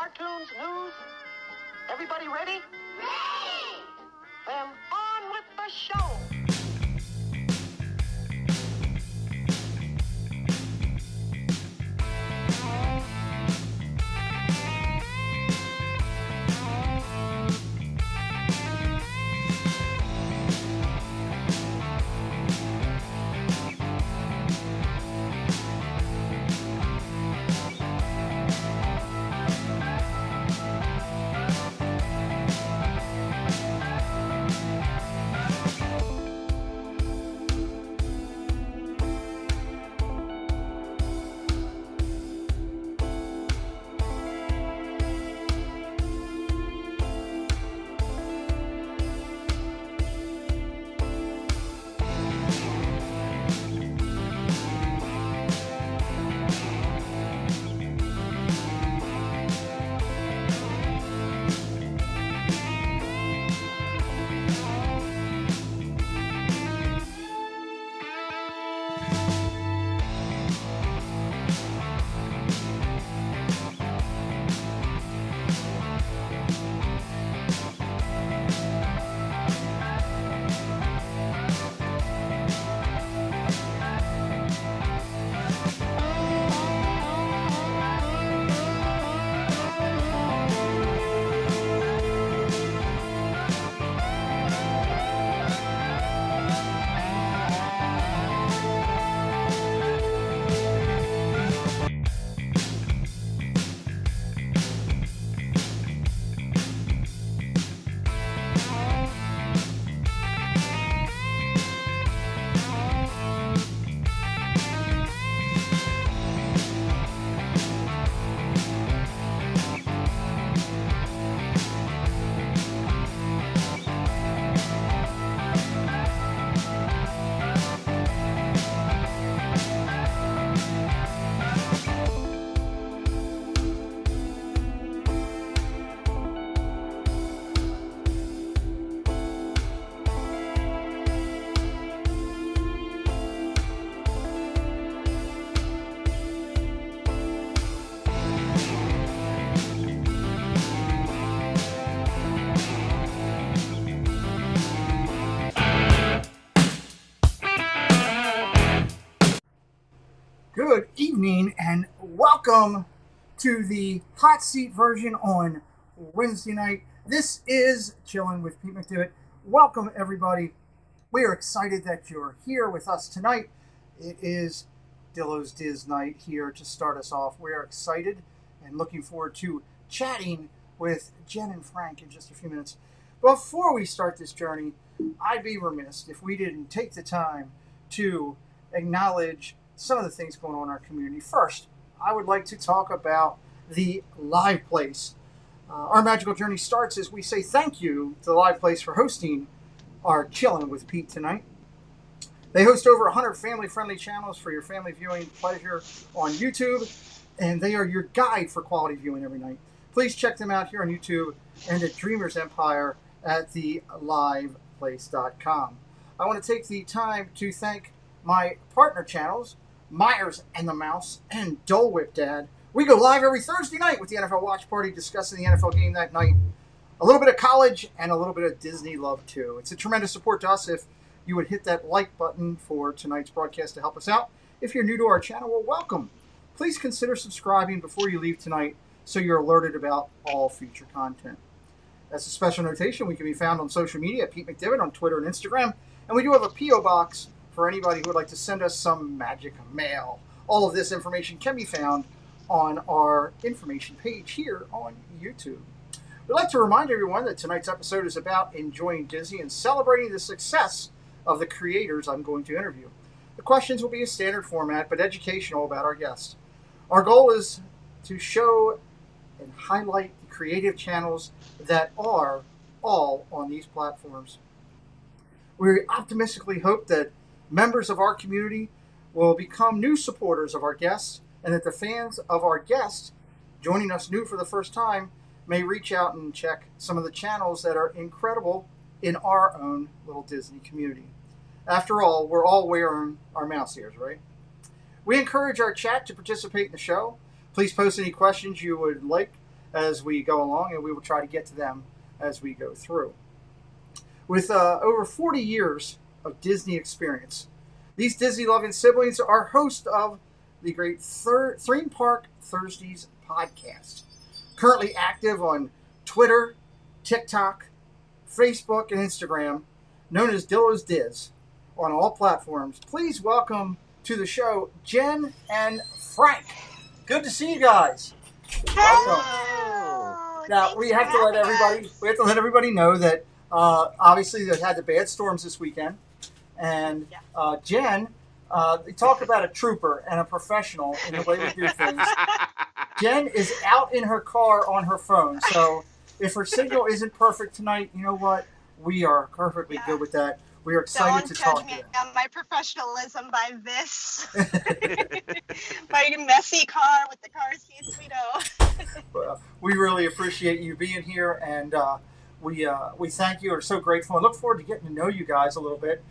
cartoons, news. Everybody ready? Ready! Then on with the show. Good evening and welcome to the hot seat version on Wednesday night. This is Chillin' with Pete McDevitt. Welcome everybody. We are excited that you're here with us tonight. It is Dillo's Diz night here to start us off. We are excited and looking forward to chatting with Jen and Frank in just a few minutes. Before we start this journey, I'd be remiss if we didn't take the time to acknowledge some of the things going on in our community. First, I would like to talk about the Live Place. Our magical journey starts as we say thank you to the Live Place for hosting our Chillin' with Pete tonight. They host over 100 family-friendly channels for your family viewing pleasure on YouTube, and they are your guide for quality viewing every night. Please check them out here on YouTube and at Dreamer's Empire at theliveplace.com. I want to take the time to thank my partner channels, Myers and the Mouse, and Dole Whip Dad. We go live every Thursday night with the NFL Watch Party, discussing the NFL game that night. A little bit of college and a little bit of Disney love too. It's a tremendous support to us if you would hit that like button for tonight's broadcast to help us out. If you're new to our channel, well, welcome. Please consider subscribing before you leave tonight so you're alerted about all future content. As a special notation, we can be found on social media at Pete McDevitt on Twitter and Instagram, and we do have a P.O. box for anybody who would like to send us some magic mail. All of this information can be found on our information page here on YouTube. We'd like to remind everyone that tonight's episode is about enjoying Disney and celebrating the success of the creators I'm going to interview. The questions will be a standard format, but educational about our guests. Our goal is to show and highlight the creative channels that are all on these platforms. We optimistically hope that members of our community will become new supporters of our guests, and that the fans of our guests joining us new for the first time may reach out and check some of the channels that are incredible in our own little Disney community. After all, we're all wearing our mouse ears, right? We encourage our chat to participate in the show. Please post any questions you would like as we go along, and we will try to get to them as we go through. With over 40 years of Disney experience, these Disney-loving siblings are hosts of the great Theme Park Thursdays podcast. Currently active on Twitter, TikTok, Facebook, and Instagram, known as Dillo's Diz, on all platforms. Please welcome to the show Jen and Frank. Good to see you guys. Hello. Now we have to let everybody know that obviously they had the bad storms this weekend, and Jen, they talk about a trooper and a professional in the way we do things. Jen is out in her car on her phone, so if her signal isn't perfect tonight, you know what? We are perfectly good with that. We are excited to talk to you. Don't judge me on my professionalism by this. My messy car with the car seats, we know. Well, we really appreciate you being here, and we thank you. We're so grateful. I look forward to getting to know you guys a little bit.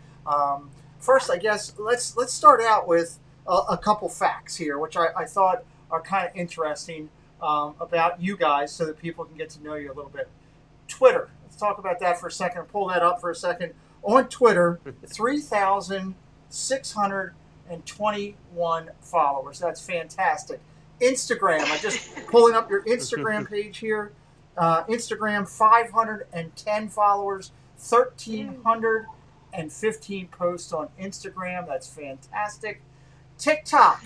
First, I guess let's start out with a couple facts here, which I thought are kind of interesting about you guys, so that people can get to know you a little bit. Twitter. Let's talk about that for a second. Pull that up for a second. On Twitter, 3,621 followers. That's fantastic. Instagram, I'm just pulling up your Instagram page here. Instagram, 510 followers, 1,315 posts on Instagram. That's fantastic. TikTok,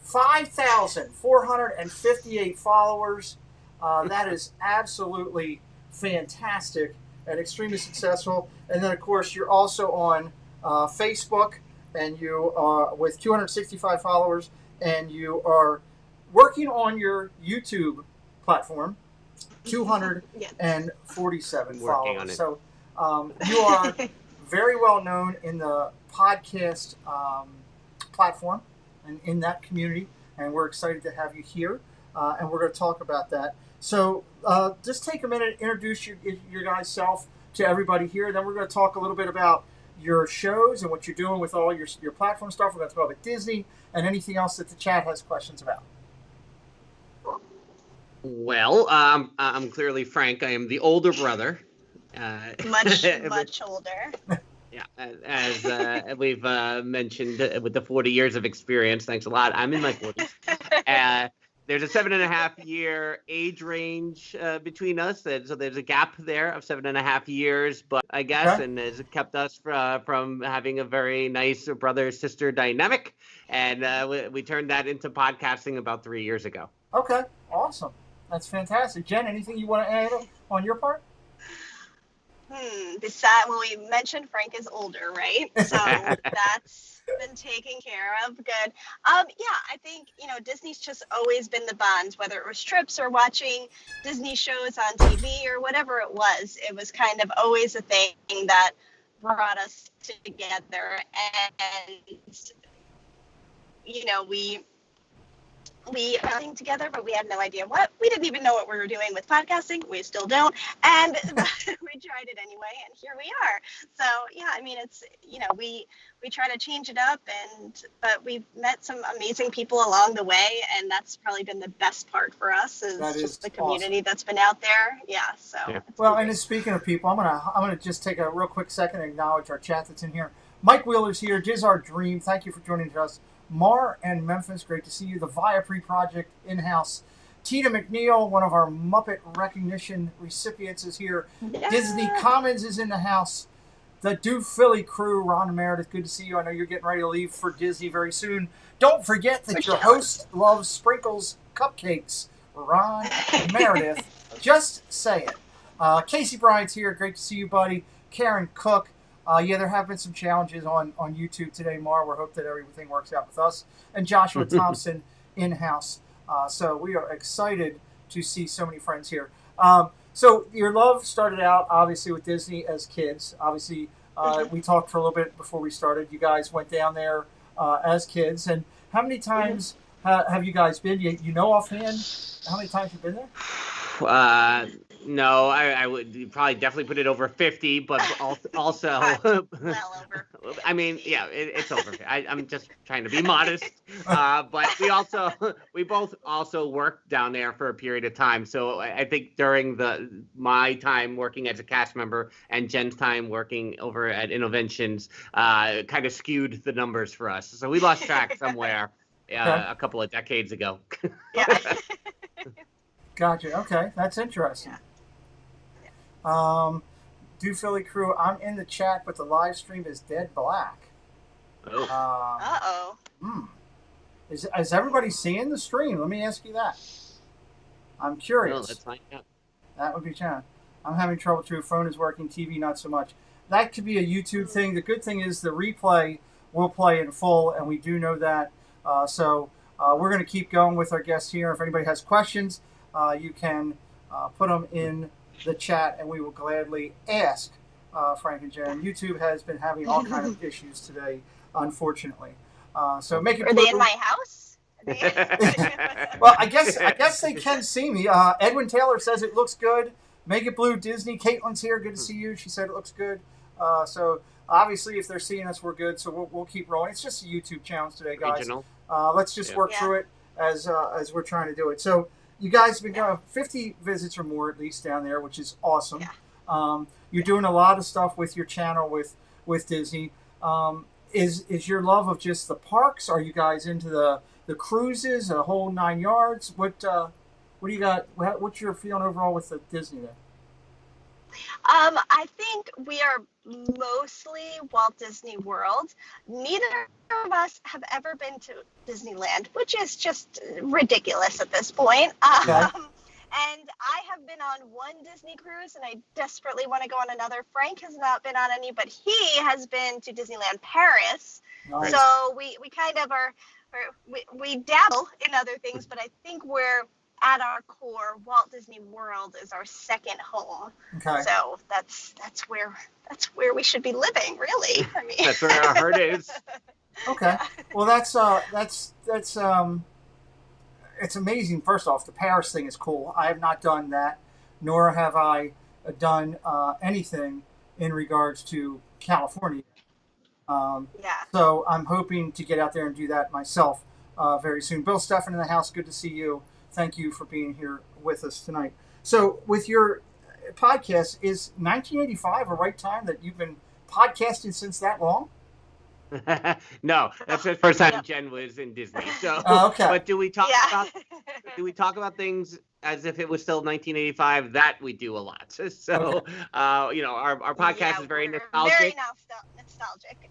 5,458 followers. That is absolutely fantastic and extremely successful. And then, of course, you're also on Facebook, and you are with 265 followers, and you are working on your YouTube platform, 247 followers. On it. So you are very well known in the podcast platform and in that community, and we're excited to have you here, and we're going to talk about that. So just take a minute, introduce your guys' self to everybody here. Then we're going to talk a little bit about your shows and what you're doing with all your platform stuff. We're going to talk about Disney and anything else that the chat has questions about. Well, I'm clearly Frank. I am the older brother. Much older. Yeah, as we've mentioned, with the 40 years of experience, thanks a lot. I'm in my 40s. There's a 7.5 year age range between us, so there's a gap there of 7.5 years. But I guess, and has kept us from having a very nice brother-sister dynamic, and we turned that into podcasting about 3 years ago. Okay, awesome. That's fantastic. Jen, anything you want to add on your part? Besides, well, we mentioned Frank is older, right? So that's been taken care of. Good. Yeah, I think, Disney's just always been the bond, whether it was trips or watching Disney shows on TV or whatever it was kind of always a thing that brought us together. And, we were thing together, but we had no idea what. We didn't even know what we were doing with podcasting. We still don't. And we tried it anyway, and here we are. So, yeah, I mean, it's, we try to change it up, but we've met some amazing people along the way, and that's probably been the best part for us is just the community that's been out there. Yeah, so. Yeah. Well, and speaking of people, I'm gonna just take a real quick second and acknowledge our chat that's in here. Mike Wheeler's here. Diz Our Dream. Thank you for joining us. Mar and Memphis, great to see you. The Viapre Project in-house. Tina McNeil, one of our Muppet recognition recipients, is here. Yeah. Disney Commons is in the house. The Do Philly crew, Ron and Meredith, good to see you. I know you're getting ready to leave for Disney very soon. Don't forget that your host loves sprinkles cupcakes. Ron and Meredith, just say it. Casey Bryant's here, great to see you, buddy. Karen Cook. There have been some challenges on YouTube today, Mar. We hope that everything works out with us. And Joshua Thompson in-house. So we are excited to see so many friends here. So your love started out, obviously, with Disney as kids. Obviously, we talked for a little bit before we started. You guys went down there as kids. And how many times have you guys been? You know offhand how many times you've been there? No, I would probably definitely put it over 50, but also, Well over. I mean, yeah, it's over. I'm just trying to be modest. But we both also worked down there for a period of time. So I think during my time working as a cast member and Jen's time working over at Innovations, kind of skewed the numbers for us. So we lost track somewhere a couple of decades ago. Yeah. Gotcha. Okay, that's interesting. Do Philly Crew, I'm in the chat, but the live stream is dead black. Oh. Uh-oh. Is everybody seeing the stream? Let me ask you that. I'm curious. No, let's find out. That would be challenging. I'm having trouble too. Phone is working, TV not so much. That could be a YouTube thing. The good thing is the replay will play in full, and we do know that. So we're going to keep going with our guests here. If anybody has questions, you can put them in the chat, and we will gladly ask Frank and Jen. YouTube has been having all kinds of issues today, unfortunately. So make it. Are they in my house? Well, I guess they can see me. Edwin Taylor says it looks good. Make it blue, Disney. Caitlin's here. Good to see you. She said it looks good. So obviously, if they're seeing us, we're good. So we'll keep rolling. It's just a YouTube challenge today, guys. Let's just work through it as we're trying to do it. So you guys have been going 50 visits or more at least down there, which is awesome. Yeah. You're doing a lot of stuff with your channel with Disney. Is your love of just the parks? Are you guys into the cruises, a whole 9 yards? What do you got? What's your feeling overall with the Disney there? I think we are mostly Walt Disney World. Neither of us have ever been to Disneyland, which is just ridiculous at this point. Okay. And I have been on one Disney cruise, and I desperately want to go on another. Frank has not been on any, but he has been to Disneyland Paris. Nice. So we kind of we dabble in other things, but I think we're at our core, Walt Disney World is our second home. Okay. So that's where we should be living, really. I mean, that's where our heart is. Okay. Well, that's it's amazing. First off, the Paris thing is cool. I have not done that, nor have I done anything in regards to California. So I'm hoping to get out there and do that myself very soon. Bill Steffen in the house, good to see you. Thank you for being here with us tonight. So with your podcast, is 1985 a right time that you've been podcasting since that long? No, that's the first time Jen was in Disney. So, okay. But do we talk about things as if it was still 1985? That we do a lot. So, our podcast is very nostalgic. Very nostalgic.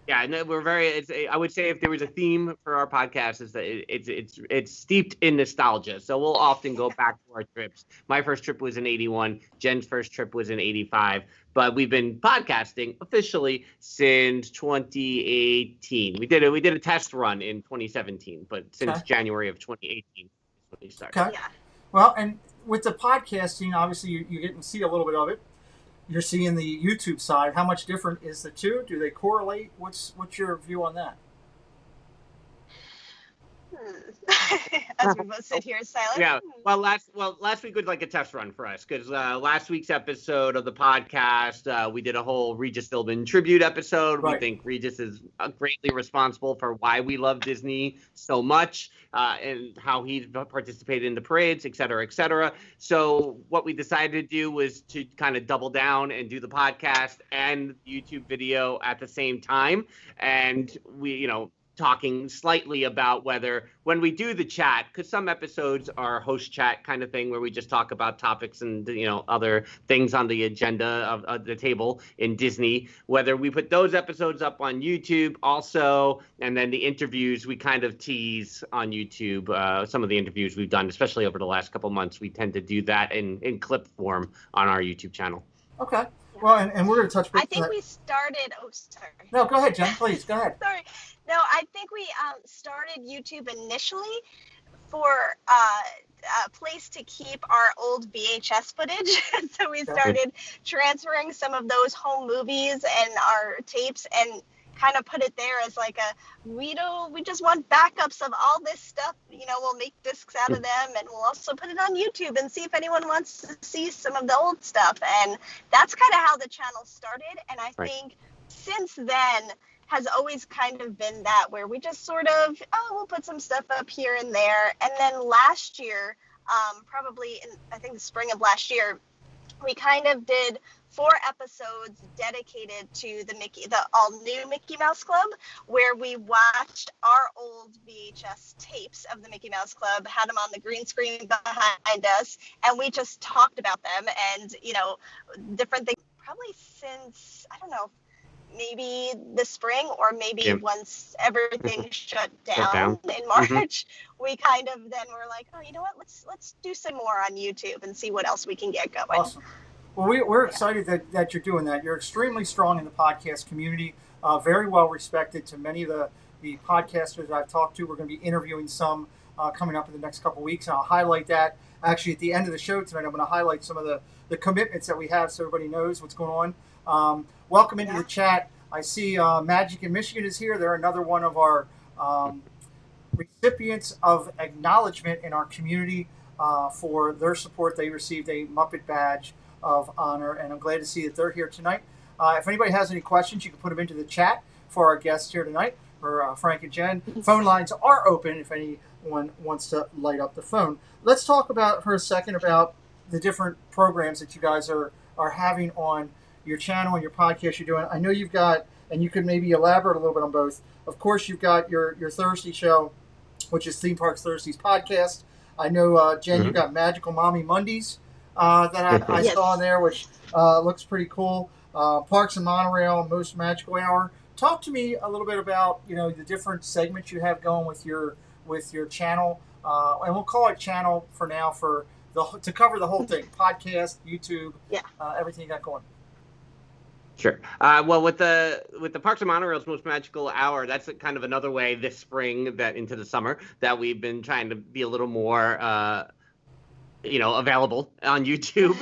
Yeah, and we're very. I would say if there was a theme for our podcast, is that it's steeped in nostalgia. So we'll often go back to our trips. My first trip was in '81. Jen's first trip was in '85. But we've been podcasting officially since 2018. We did a test run in 2017, but since January of 2018 is when we started. Okay. Yeah. Well, and with the podcasting, obviously you're getting to see a little bit of it. You're seeing the YouTube side. How much different is the two? Do they correlate? What's your view on that? As we both sit here silent. Yeah. Well, last week was like a test run for us because last week's episode of the podcast, we did a whole Regis Philbin tribute episode. Right. We think Regis is greatly responsible for why we love Disney so much and how he participated in the parades, et cetera, et cetera. So what we decided to do was to kind of double down and do the podcast and YouTube video at the same time. And we, talking slightly about whether when we do the chat, because some episodes are host chat kind of thing where we just talk about topics and other things on the agenda of the table in Disney, whether we put those episodes up on YouTube also, and then the interviews we kind of tease on YouTube. Some of the interviews we've done, especially over the last couple months, we tend to do that in clip form on our YouTube channel. Okay. Well, and we're going to touch base. I think we started. Oh, sorry. No, go ahead, Jen. Please, go ahead. Sorry. No, I think we started YouTube initially for a place to keep our old VHS footage. So we started transferring some of those home movies and our tapes and kind of put it there as like we just want backups of all this stuff. We'll make discs out of them, and we'll also put it on YouTube and see if anyone wants to see some of the old stuff. And that's kind of how the channel started. And I think since then has always kind of been that, where we just sort of, we'll put some stuff up here and there. And then last year, probably in, I think the spring of last year, we kind of did 4 episodes dedicated to the all new Mickey Mouse Club, where we watched our old VHS tapes of the Mickey Mouse Club, had them on the green screen behind us, and we just talked about them and, different things. Probably since, I don't know, maybe the spring, or maybe once everything shut down in March, we kind of then were like, oh, you know what, let's do some more on YouTube and see what else we can get going. Awesome. Well, we're excited that you're doing that. You're extremely strong in the podcast community, very well respected to many of the podcasters that I've talked to. We're going to be interviewing some coming up in the next couple of weeks, and I'll highlight that actually at the end of the show tonight. I'm going to highlight some of the commitments that we have so everybody knows what's going on. Welcome into the chat. I see Magic in Michigan is here. They're another one of our recipients of acknowledgement in our community for their support. They received a Muppet badge of honor, and I'm glad to see that they're here tonight. If anybody has any questions, you can put them into the chat for our guests here tonight, for Frank and Jen. Phone lines are open if anyone wants to light up the phone. Let's talk for a second about the different programs that you guys are having on your channel and your podcast you're doing. I know you've got, and you could maybe elaborate a little bit on both. Of course, you've got your Thursday show, which is Theme Parks Thursdays podcast. I know, Jen, you've got Magical Mommy Mondays that I saw in there, which looks pretty cool. Parks and Monorail, Most Magical Hour. Talk to me a little bit about the different segments you have going with your channel, and we'll call it channel for now to cover the whole thing: podcast, YouTube, everything you got going. Sure. Well, with the Parks and Monorail's Most Magical Hour, that's kind of another way this spring that into the summer that we've been trying to be a little more available on YouTube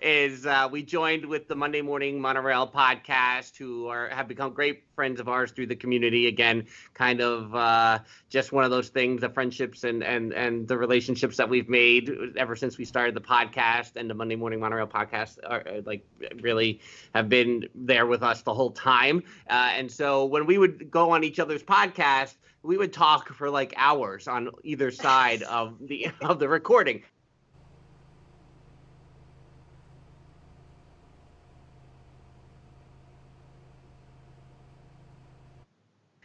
is we joined with the Monday Morning Monorail podcast, who have become great friends of ours through the community. Again, kind of just one of those things, the friendships and the relationships that we've made ever since we started the podcast, and the Monday Morning Monorail podcast are really have been there with us the whole time. And so when we would go on each other's podcast, we would talk for hours on either side of the recording.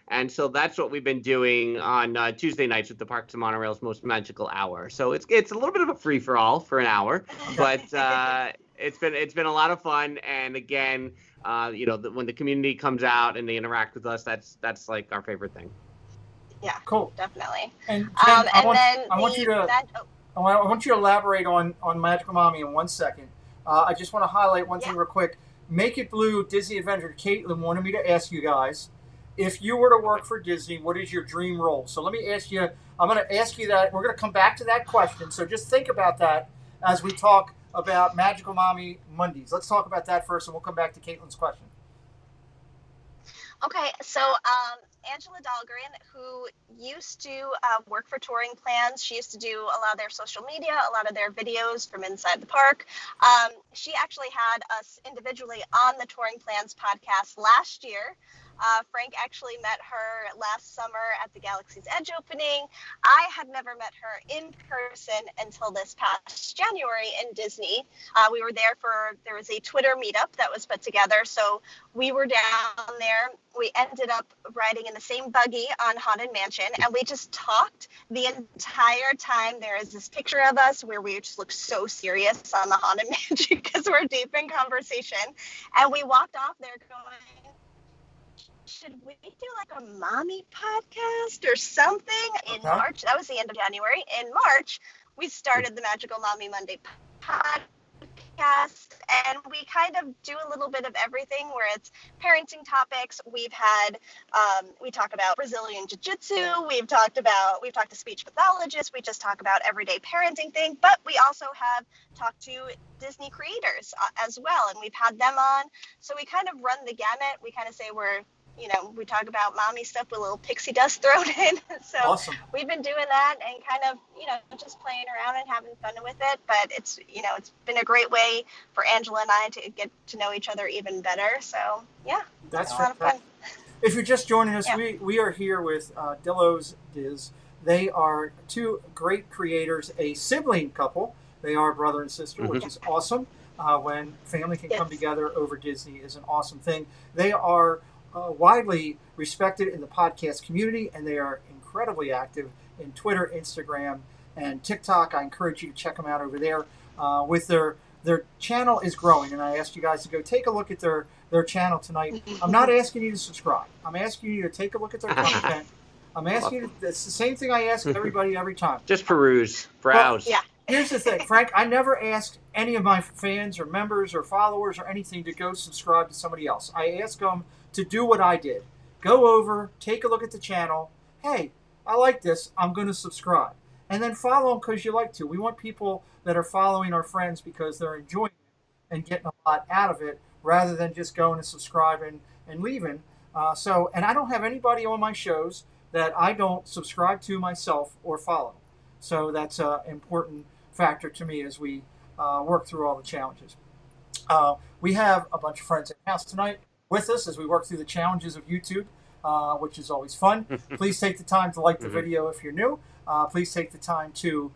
And so that's what we've been doing on Tuesday nights with the Parks and Monorail's Most Magical Hour. So it's a little bit of a free for all for an hour, but it's been a lot of fun. And again, when the community comes out and they interact with us, that's like our favorite thing. Yeah, cool, definitely. And Jen, I want you to elaborate on Magical Mommy in 1 second. I just want to highlight one thing real quick. Make It Blue Disney Adventure. Caitlin wanted me to ask you guys, if you were to work for Disney, what is your dream role? So let me ask you, I'm going to ask you that. We're going to come back to that question. So just think about that as we talk about Magical Mommy Mondays. Let's talk about that first, and we'll come back to Caitlin's question. Okay, so Angela Dahlgren, who used to work for Touring Plans, she used to do a lot of their social media, a lot of their videos from inside the park. She actually had us individually on the Touring Plans podcast last year. Frank actually met her last summer at the Galaxy's Edge opening. I had never met her in person until this past January in Disney. We were there there was a Twitter meetup that was put together. So we were down there. We ended up riding in the same buggy on Haunted Mansion, and we just talked the entire time. There is this picture of us where we just look so serious on the Haunted Mansion because we're deep in conversation. And we walked off there going, should we do a mommy podcast or something in March? That was the end of January. In March, we started the Magical Mommy Monday podcast, and we kind of do a little bit of everything where it's parenting topics. We've had, we talk about Brazilian Jiu-Jitsu. We've talked to speech pathologists. We just talk about everyday parenting thing, but we also have talked to Disney creators as well, and we've had them on. So we kind of run the gamut. We kind of say we're we talk about mommy stuff with a little pixie dust thrown in. So Awesome. we've been doing that and kind of, just playing around and having fun with it. But it's been a great way for Angela and I to get to know each other even better. So yeah, That's a lot of fun. If you're just joining us, Yeah. we are here with Dillo's Diz. They are two great creators, a sibling couple. They are brother and sister, which is awesome. When family can come together over Disney is an awesome thing. They are widely respected in the podcast community, and they are incredibly active in Twitter, Instagram, and TikTok. I encourage you to check them out over there. With their channel is growing, and I asked you guys to go take a look at their channel tonight. I'm not asking you to subscribe. I'm asking you to take a look at their content. I'm asking you. It's the same thing I ask everybody every time. Just peruse, browse. Yeah. Here's the thing, Frank. I never ask any of my fans or members or followers or anything to go subscribe to somebody else. I ask them to do what I did. Go over, take a look at the channel. Hey, I like this. I'm going to subscribe. And then follow them because you like to. We want people that are following our friends because they're enjoying it and getting a lot out of it rather than just going and subscribing and leaving. And I don't have anybody on my shows that I don't subscribe to myself or follow. So that's an important factor to me as we work through all the challenges. We have a bunch of friends in house tonight with us as we work through the challenges of YouTube, which is always fun. Please take the time to like the video if you're new. Please take the time to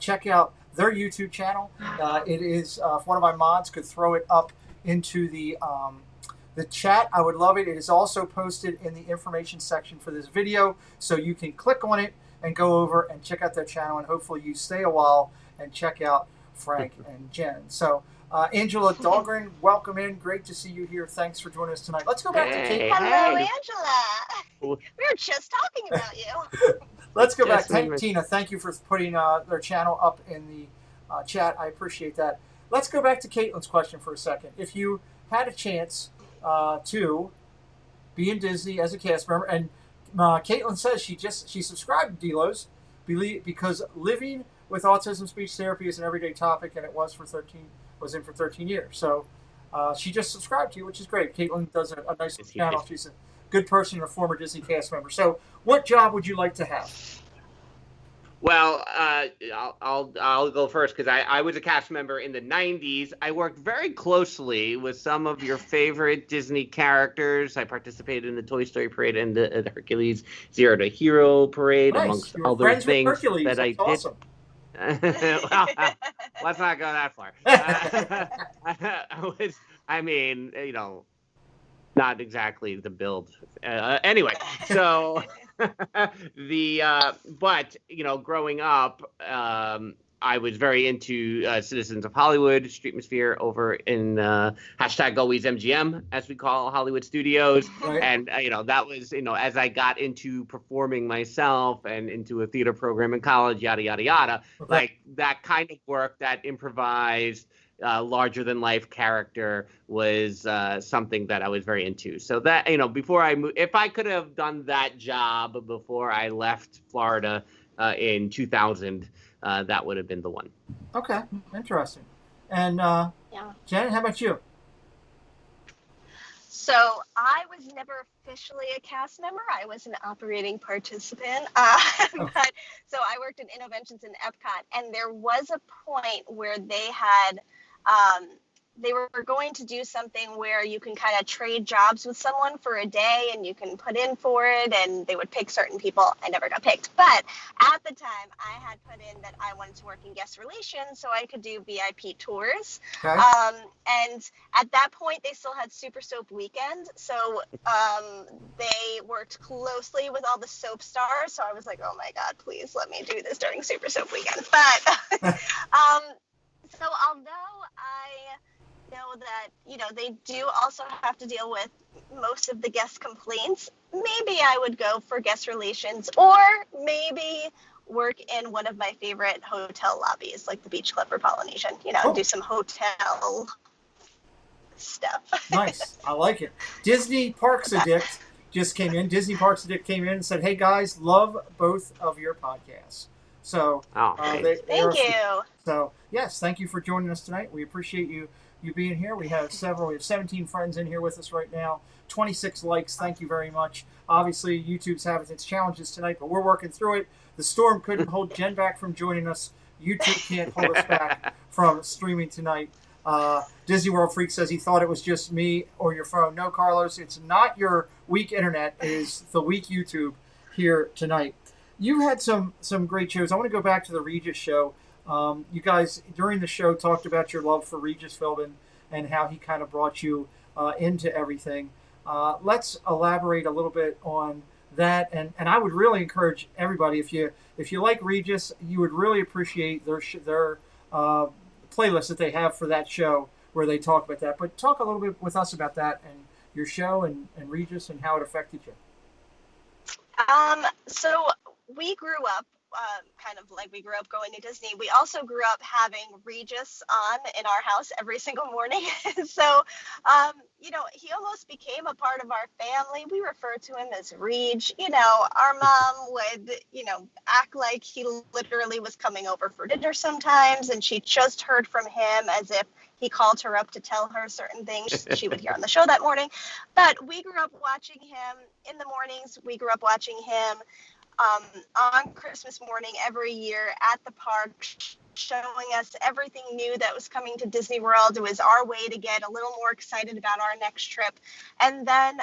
check out their YouTube channel. It is, if one of my mods could throw it up into the chat, I would love it. It is also posted in the information section for this video, so you can click on it and go over and check out their channel, and hopefully you stay a while and check out Frank and Jen. So, Angela Dahlgren, welcome in. Great to see you here. Thanks for joining us tonight. Let's go back to Kate. Hello, Angela. We were just talking about you. Let's go back. Tina, thank you for putting their channel up in the chat. I appreciate that. Let's go back to Caitlin's question for a second. If you had a chance to be in Disney as a cast member, and Caitlin says she subscribed to Dillo's because living with autism speech therapy is an everyday topic, and it was in for 13 years. So she just subscribed to you, which is great. Caitlin does a nice channel. She's a good person and a former Disney cast member. So what job would you like to have? Well, I'll go first because I was a cast member in the 90s. I worked very closely with some of your favorite Disney characters. I participated in the Toy Story Parade and the Hercules Zero to Hero Parade, amongst other things that I did. Awesome. Well, let's not go that far. Not exactly the build. Anyway, so but growing up, I was very into Citizens of Hollywood, Streetmosphere over in #AlwaysMGM, as we call Hollywood Studios. Right. And, that was, as I got into performing myself and into a theater program in college, yada, yada, yada, Okay. like that kind of work, that improvised, larger than life character was something that I was very into. So that, before I moved, if I could have done that job before I left Florida in 2000, that would have been the one. Okay, interesting. And Janet, how about you? So I was never officially a cast member. I was an operating participant. But so I worked in Innovators in Epcot, and there was a point where they had they were going to do something where you can kind of trade jobs with someone for a day and you can put in for it, and they would pick certain people. I never got picked. But at the time, I had put in that I wanted to work in guest relations so I could do VIP tours. Okay. And at that point, they still had Super Soap Weekend. So they worked closely with all the soap stars. So I was like, oh my God, please let me do this during Super Soap Weekend. But so although I know that, they do also have to deal with most of the guest complaints, maybe I would go for guest relations, or maybe work in one of my favorite hotel lobbies, like the Beach Club or Polynesian, do some hotel stuff. Nice. I like it. Disney Parks Addict just came in. Disney Parks Addict came in and said, hey guys, love both of your podcasts. So thanks. Thank you. So yes, thank you for joining us tonight. We appreciate you being here. We have 17 friends in here with us right now. 26 likes. Thank you very much. Obviously, YouTube's having its challenges tonight, but we're working through it. The storm couldn't hold Jen back from joining us. YouTube can't hold us back from streaming tonight. Disney World Freak says he thought it was just me or your phone. No, Carlos, it's not your weak internet. It is the weak YouTube here tonight. You've had some great shows. I want to go back to the Regis show. You guys, during the show, talked about your love for Regis Philbin and how he kind of brought you into everything. Let's elaborate a little bit on that. And I would really encourage everybody, if you like Regis, you would really appreciate their playlist that they have for that show where they talk about that. But talk a little bit with us about that and your show and Regis and how it affected you. So we grew up kind of like we grew up going to Disney. We also grew up having Regis on in our house every single morning. So, he almost became a part of our family. We refer to him as Reg. Our mom would, act like he literally was coming over for dinner sometimes, and she just heard from him as if he called her up to tell her certain things she would hear on the show that morning. But we grew up watching him in the mornings. We grew up watching him on Christmas morning every year at the park, showing us everything new that was coming to Disney World. It was our way to get a little more excited about our next trip. And then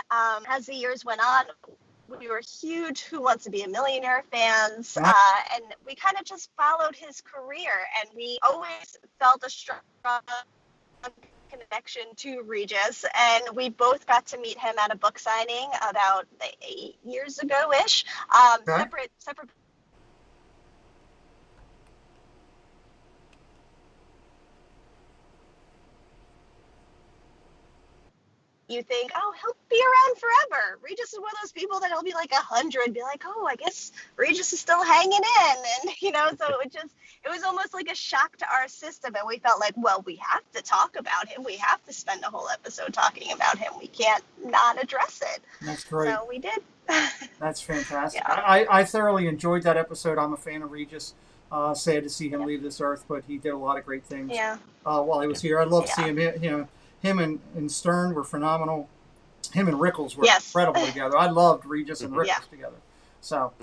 as the years went on, we were huge Who Wants to Be a Millionaire fans, and we kind of just followed his career, and we always felt a strong connection to Regis, and we both got to meet him at a book signing about 8 years ago-ish. Separate. You think, oh, he'll be around forever. Regis is one of those people that he'll be like 100, be like, oh, I guess Regis is still hanging in. And, so it was almost like a shock to our system. And we felt like, well, we have to talk about him. We have to spend a whole episode talking about him. We can't not address it. That's great. So we did. That's fantastic. Yeah. I thoroughly enjoyed that episode. I'm a fan of Regis. Sad to see him leave this earth, but he did a lot of great things while he was here. I love seeing him. Him and Stern were phenomenal. Him and Rickles were incredible together. I loved Regis and Rickles together. So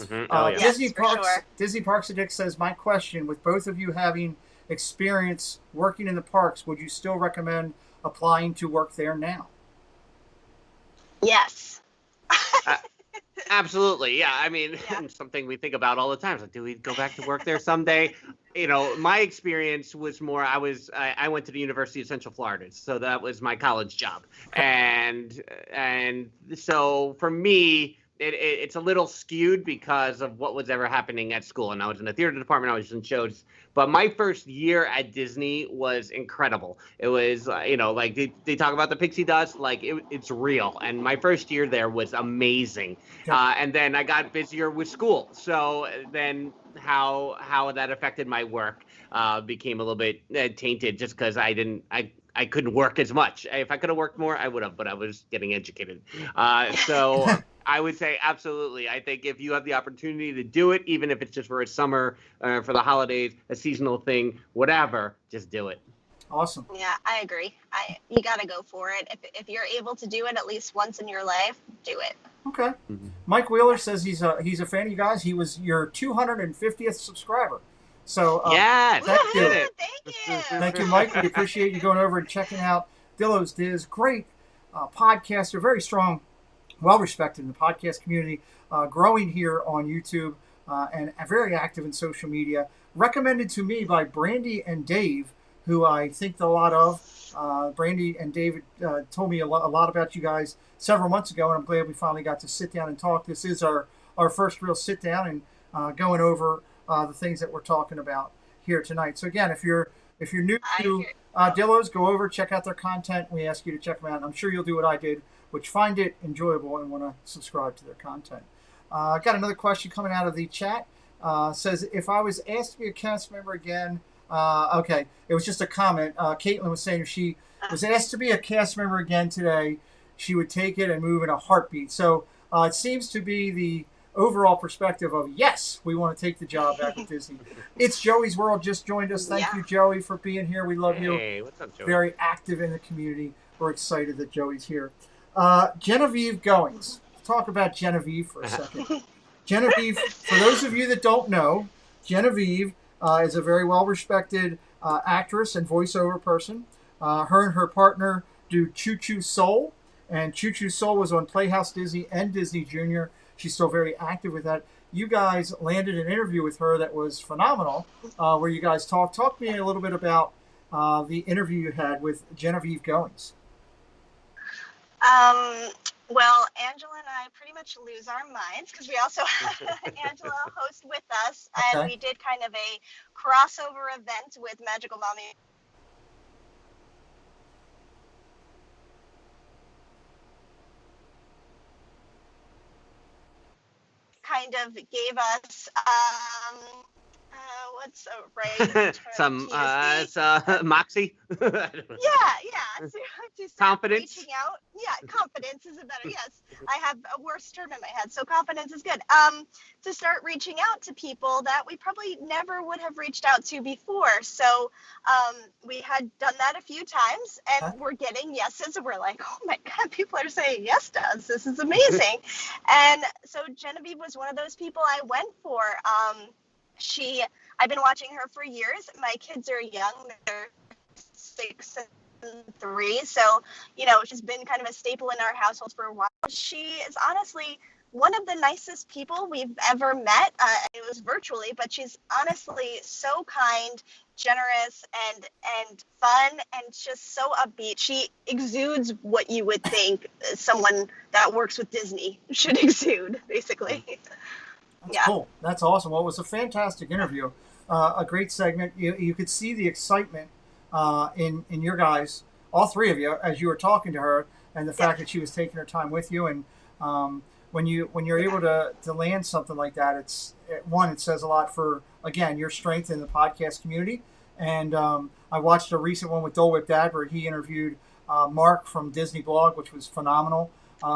Disney Parks Addict says, my question, with both of you having experience working in the parks, would you still recommend applying to work there now? Yes. Absolutely. Yeah. I mean, something we think about all the time. Like, do we go back to work there someday? My experience was more, I went to the University of Central Florida. So that was my college job. And so for me, it's a little skewed because of what was ever happening at school. And I was in the theater department. I was in shows. But my first year at Disney was incredible. It was, like they talk about the pixie dust, like it's real. And my first year there was amazing. And then I got busier with school. So then how that affected my work became a little bit tainted just because I couldn't work as much. If I could have worked more, I would have, but I was getting educated. So I would say absolutely. I think if you have the opportunity to do it, even if it's just for a summer, for the holidays, a seasonal thing, whatever, just do it. Awesome. Yeah, I agree. You got to go for it. If you're able to do it at least once in your life, do it. Okay. Mm-hmm. Mike Wheeler says he's a fan of you guys. He was your 250th subscriber. So thank you. Thank you, Mike. We appreciate you going over and checking out Dillo's Diz. Great podcaster, very strong, well-respected in the podcast community, growing here on YouTube, and very active in social media. Recommended to me by Brandy and Dave, who I think a lot of. Brandy and David told me a lot about you guys several months ago, and I'm glad we finally got to sit down and talk. This is our first real sit down and going over the things that we're talking about here tonight. So again, if you're new to Dillo's, go over, check out their content. We ask you to check them out. I'm sure you'll do what I did, which find it enjoyable and want to subscribe to their content. Got another question coming out of the chat. Says, if I was asked to be a cast member again, okay, it was just a comment. Caitlin was saying if she was asked to be a cast member again today, she would take it and move in a heartbeat. So it seems to be overall perspective of, yes, we want to take the job back with Disney. It's Joey's World just joined us. Thank you, Joey, for being here. We love you. Hey, what's up, Joey? Very active in the community. We're excited that Joey's here. Genevieve Goings. Let's talk about Genevieve for a second. Genevieve, for those of you that don't know, Genevieve is a very well-respected actress and voiceover person. Her and her partner do Choo Choo Soul, and Choo Choo Soul was on Playhouse Disney and Disney Junior. She's still very active with that. You guys landed an interview with her that was phenomenal, where you guys talked. Talk to me a little bit about the interview you had with Genevieve Goings. Well, Angela and I pretty much lose our minds because we also have Angela host with us, and we did kind of a crossover event with Magical Mommy. Kind of gave us what's the right term some moxie. To confidence. Reaching out. Yeah, confidence is a better. Yes, I have a worse term in my head, so confidence is good. To start reaching out to people that we probably never would have reached out to before. So we had done that a few times, and we're getting yeses, and we're like, oh my God, people are saying yes to us. This is amazing. And so Genevieve was one of those people I went for. I've been watching her for years. My kids are young. They're 6 and 3. So, she's been kind of a staple in our household for a while. She is honestly one of the nicest people we've ever met. It was virtually, but she's honestly so kind, generous, and fun, and just so upbeat. She exudes what you would think someone that works with Disney should exude, basically. That's cool. That's awesome. Well, it was a fantastic interview. A great segment. You could see the excitement in your guys, all three of you, as you were talking to her, and the fact that she was taking her time with you. And when you're able to land something like that, it says a lot for, again, your strength in the podcast community. And I watched a recent one with Dole Whip Dad where he interviewed Mark from Disney Blog, which was phenomenal.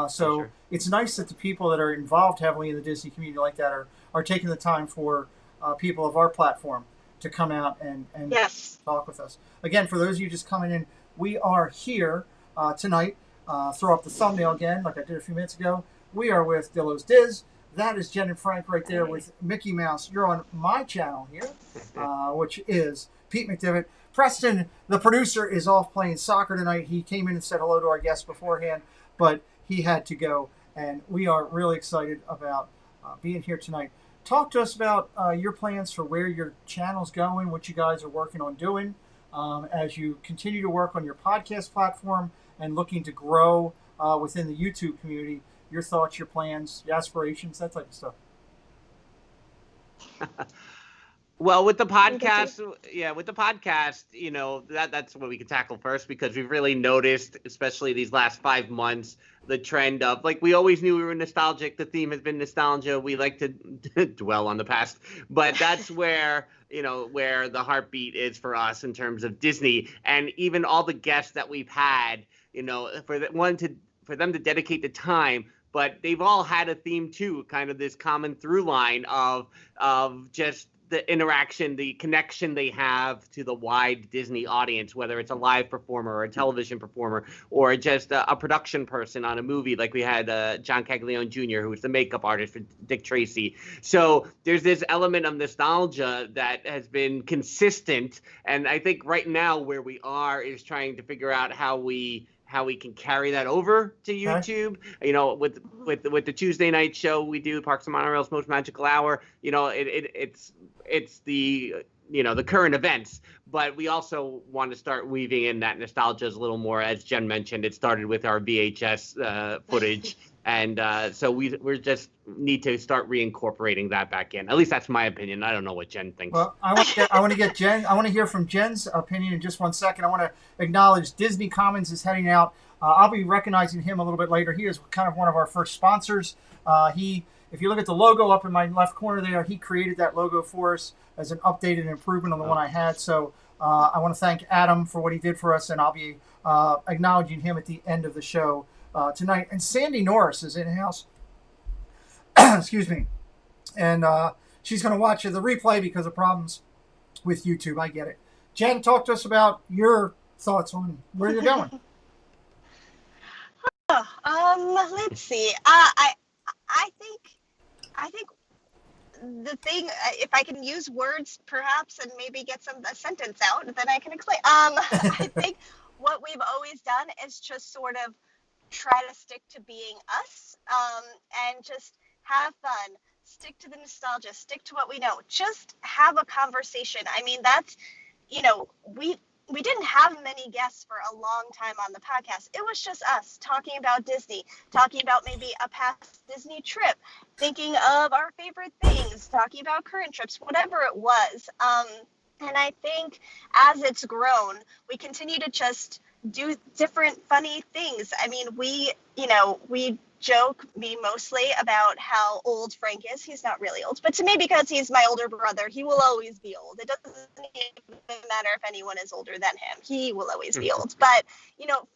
So it's nice that the people that are involved heavily in the Disney community like that are taking the time for people of our platform to come out and talk with us. Again, for those of you just coming in, we are here tonight. Throw up the thumbnail again, like I did a few minutes ago. We are with Dillo's Diz. That is Jen and Frank right there with Mickey Mouse. You're on my channel here, which is Pete McDevitt. Preston, the producer, is off playing soccer tonight. He came in and said hello to our guests beforehand, but he had to go, and we are really excited about being here tonight. Talk to us about your plans for where your channel's going, what you guys are working on doing as you continue to work on your podcast platform and looking to grow within the YouTube community. Your thoughts, your plans, your aspirations, that type of stuff. Well, with the podcast, that's what we can tackle first, because we've really noticed, especially these last 5 months, the trend of, like, we always knew we were nostalgic. The theme has been nostalgia. We like to dwell on the past, but that's where the heartbeat is for us in terms of Disney. And even all the guests that we've had, for them to dedicate the time, but they've all had a theme too, kind of this common through line of just the interaction, the connection they have to the wide Disney audience, whether it's a live performer or a television performer or just a production person on a movie, like we had John Caglione Jr., who was the makeup artist for Dick Tracy. So there's this element of nostalgia that has been consistent, and I think right now where we are is trying to figure out how we can carry that over to YouTube. With the Tuesday night show we do, Parks and Monorail's Most Magical Hour, it's the current events, but we also want to start weaving in that nostalgia a little more. As Jen mentioned, it started with our VHS footage, and so we just need to start reincorporating that back in. At least that's my opinion. I don't know what Jen thinks. Well, I want to hear from Jen's opinion in just 1 second. I want to acknowledge Disney Commons is heading out. I'll be recognizing him a little bit later. He is kind of one of our first sponsors. If you look at the logo up in my left corner there, he created that logo for us as an updated improvement on the one I had. So I want to thank Adam for what he did for us, and I'll be acknowledging him at the end of the show tonight. And Sandy Norris is in-house. Excuse me. And she's going to watch the replay because of problems with YouTube. I get it. Jen, talk to us about your thoughts on where you're going. Let's see. I think the thing, if I can use words perhaps and maybe get a sentence out, then I can explain. I think what we've always done is just sort of try to stick to being us, and just have fun, stick to the nostalgia, stick to what we know, just have a conversation. I mean, that's, we didn't have many guests for a long time on the podcast. It was just us talking about Disney, talking about maybe a past Disney trip, thinking of our favorite things, talking about current trips, whatever it was. And I think as it's grown, we continue to just do different funny things. I mean, we joke me mostly about how old Frank is. He's not really old, but to me, because he's my older brother, he will always be old. It doesn't even matter if anyone is older than him. He will always be old. But,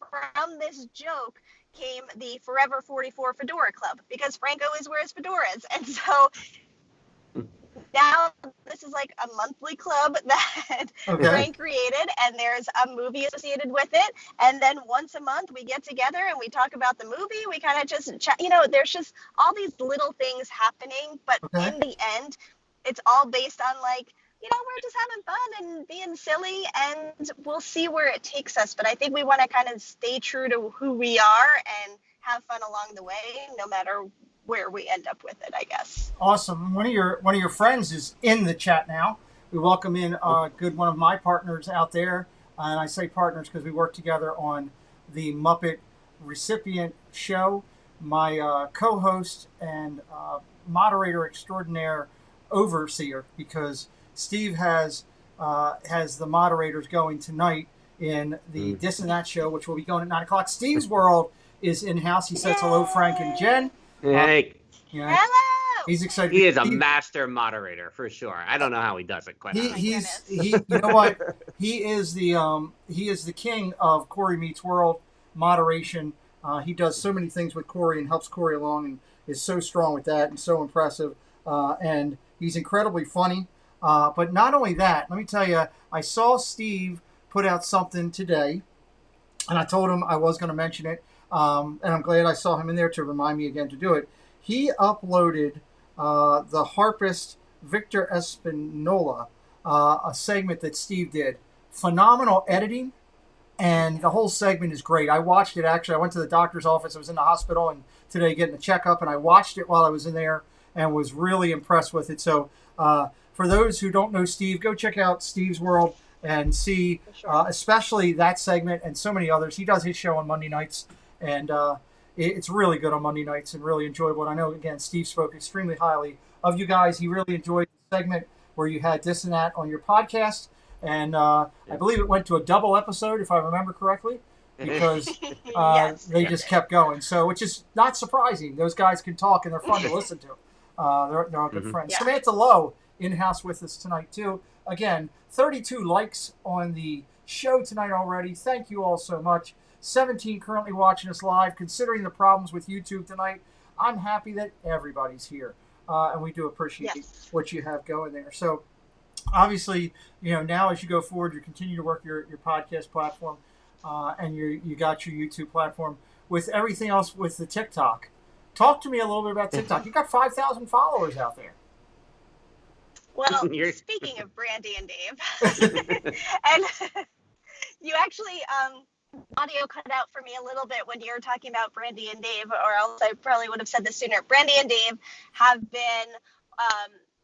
from this joke came the Forever 44 Fedora Club, because Frank always wears fedoras. And so now this is like a monthly club that Frank created, and there's a movie associated with it. And then once a month we get together and we talk about the movie. We kind of just chat, there's just all these little things happening, but in the end, it's all based on we're just having fun and being silly, and we'll see where it takes us. But I think we want to kind of stay true to who we are and have fun along the way, no matter where we end up with it, I guess. Awesome. One of your friends is in the chat now. We welcome in a good one of my partners out there, and I say partners because we work together on the Muppet Recipient Show. My co-host and moderator extraordinaire, overseer, because Steve has the moderators going tonight in the This and That show, which will be going at 9 o'clock. Steve's World is in-house. He says hello, Frank and Jen. Hey. Hello. He's excited. He is a master moderator for sure. I don't know how he does it. Quite honestly. You know what? He is the king of Corey Meets World moderation. He does so many things with Corey and helps Corey along, and is so strong with that and so impressive. And he's incredibly funny. But not only that, let me tell you, I saw Steve put out something today, and I told him I was going to mention it. And I'm glad I saw him in there to remind me again to do it. He uploaded the harpist Victor Espinola, a segment that Steve did. Phenomenal editing, and the whole segment is great. I watched it, actually. I went to the doctor's office. I was in the hospital and today getting a checkup, and I watched it while I was in there and was really impressed with it. So for those who don't know Steve, go check out Steve's World and see especially that segment and so many others. He does his show on Monday nights, and it's really good on Monday nights and really enjoyable. And I know, again, Steve spoke extremely highly of you guys. He really enjoyed the segment where you had This and That on your podcast. And I believe it went to a double episode, if I remember correctly, because they just kept going. So, which is not surprising. Those guys can talk, and they're fun to listen to. They're all good friends. Yeah. Samantha Lowe in-house with us tonight, too. Again, 32 likes on the show tonight already. Thank you all so much. 17 currently watching us live. Considering the problems with YouTube tonight, I'm happy that everybody's here. And we do appreciate what you have going there. So, obviously, now as you go forward, you continue to work your podcast platform, and you got your YouTube platform. With everything else with the TikTok, talk to me a little bit about TikTok. You got 5,000 followers out there. Well, speaking of Brandy and Dave, and you actually audio cut out for me a little bit when you were talking about Brandy and Dave, or else I probably would have said this sooner. Brandy and Dave have been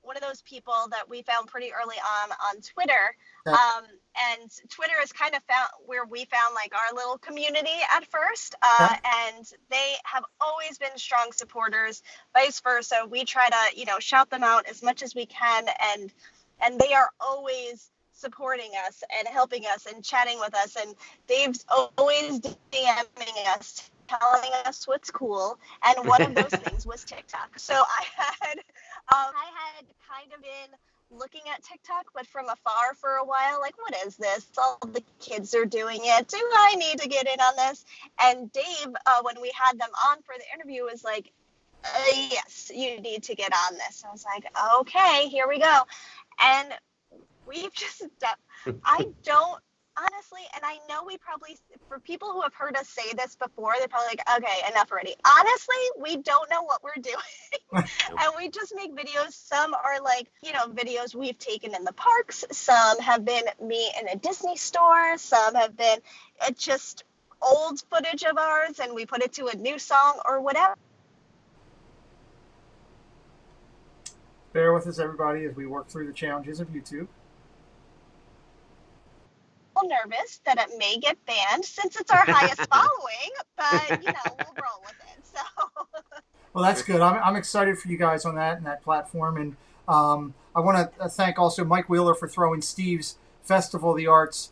one of those people that we found pretty early on Twitter. And Twitter is kind of where we found like our little community at first. And they have always been strong supporters, vice versa. We try to, shout them out as much as we can. And they are always supporting us and helping us and chatting with us. And Dave's always DMing us, telling us what's cool. And one of those things was TikTok. So I had kind of been looking at TikTok, but from afar for a while, like, what is this? All the kids are doing it. Do I need to get in on this? And Dave, when we had them on for the interview, was like, Yes, you need to get on this. I was like, okay, here we go. And we've just done, I don't, honestly, and I know we probably, for people who have heard us say this before, they're probably like, okay, enough already. Honestly, we don't know what we're doing. And we just make videos. Some are like, videos we've taken in the parks. Some have been me in a Disney store. Some have been just old footage of ours and we put it to a new song or whatever. Bear with us, everybody, as we work through the challenges of YouTube. Nervous that it may get banned since it's our highest following, but we'll roll with it. So well, that's good. I'm excited for you guys on that and that platform, and I want to thank also Mike Wheeler for throwing Steve's Festival of the Arts